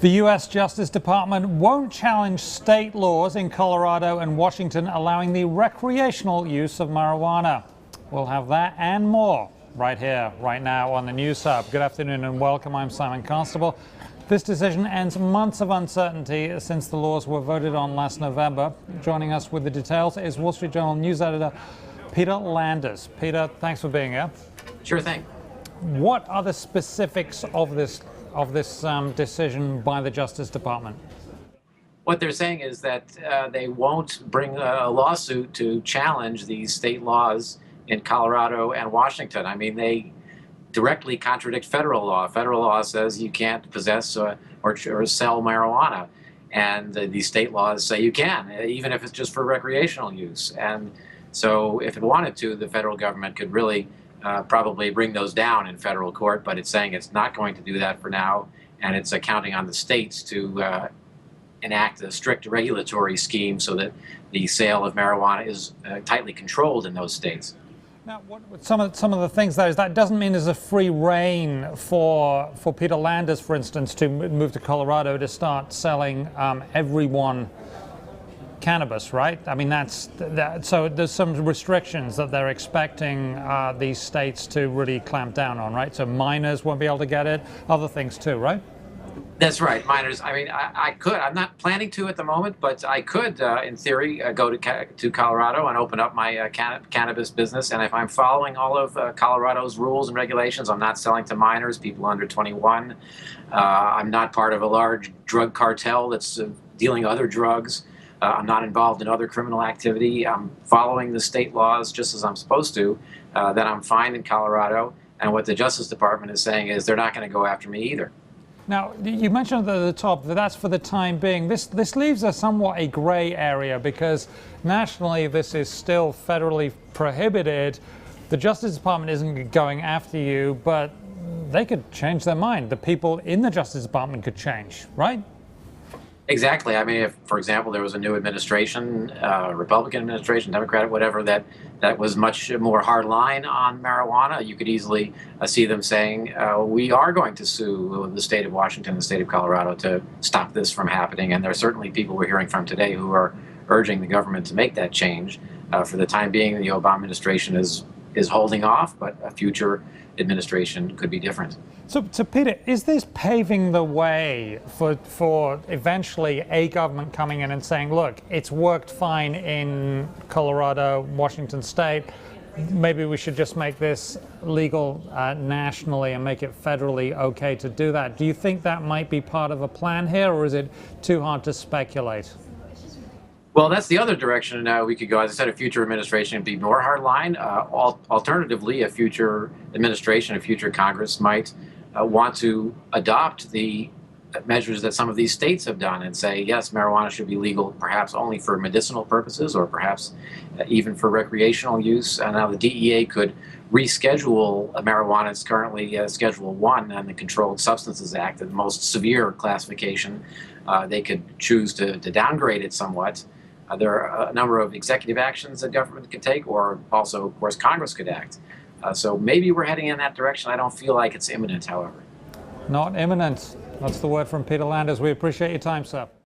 The U.S. Justice Department won't challenge state laws in Colorado and Washington allowing the recreational use of marijuana. We'll have that and more right here, right now on the News Hub. Good afternoon and welcome. I'm Simon Constable. This decision ends months of uncertainty since the laws were voted on last November. Joining us with the details is Wall Street Journal news editor Peter Landers. Peter, thanks for being here. Sure thing. What are the specifics of this decision by the Justice Department? What they're saying is that they won't bring a lawsuit to challenge these state laws in Colorado and Washington. I mean, they directly contradict federal law. Federal law says you can't possess or sell marijuana, and these state laws say you can, even if it's just for recreational use. And so if it wanted to, the federal government could really probably bring those down in federal court, but it's saying it's not going to do that for now, and it's counting on the states to enact a strict regulatory scheme so that the sale of marijuana is tightly controlled in those states. Now, some of the things, though, is that doesn't mean there's a free rein for Peter Landers, for instance, to move to Colorado to start selling everyone cannabis, right? I mean, so there's some restrictions that they're expecting these states to really clamp down on, right? So minors won't be able to get it, other things too, right? That's right, minors. I mean, I could. I'm not planning to at the moment, but I could, in theory, go to Colorado and open up my cannabis business. And if I'm following all of Colorado's rules and regulations, I'm not selling to minors, people under 21. I'm not part of a large drug cartel that's dealing other drugs. I'm not involved in other criminal activity. I'm following the state laws just as I'm supposed to. Then I'm fine in Colorado. And what the Justice Department is saying is they're not going to go after me either. Now, you mentioned at the top that that's for the time being. This leaves us somewhat a gray area because nationally this is still federally prohibited. The Justice Department isn't going after you, but they could change their mind. The people in the Justice Department could change, right? Exactly. I mean, if, for example, there was a new administration, Republican administration, Democratic, whatever, that was much more hard line on marijuana, you could easily see them saying, we are going to sue the state of Washington, the state of Colorado to stop this from happening. And there are certainly people we're hearing from today who are urging the government to make that change. For the time being, the Obama administration is holding off, but a future administration could be different. So Peter, is this paving the way for eventually a government coming in and saying, look, it's worked fine in Colorado, Washington state, maybe we should just make this legal nationally and make it federally okay to do that? Do you think that might be part of a plan here, or is it too hard to speculate? Well, that's the other direction we could go. As I said, a future administration would be more hardline. Alternatively, a future administration, a future Congress might want to adopt the measures that some of these states have done and say, yes, marijuana should be legal perhaps only for medicinal purposes or perhaps even for recreational use. And now the DEA could reschedule marijuana. It's currently Schedule 1 on the Controlled Substances Act, the most severe classification. They could choose to downgrade it somewhat. There are a number of executive actions that government could take, or also, of course, Congress could act. So maybe we're heading in that direction. I don't feel like it's imminent, however. Not imminent. That's the word from Peter Landers. We appreciate your time, sir.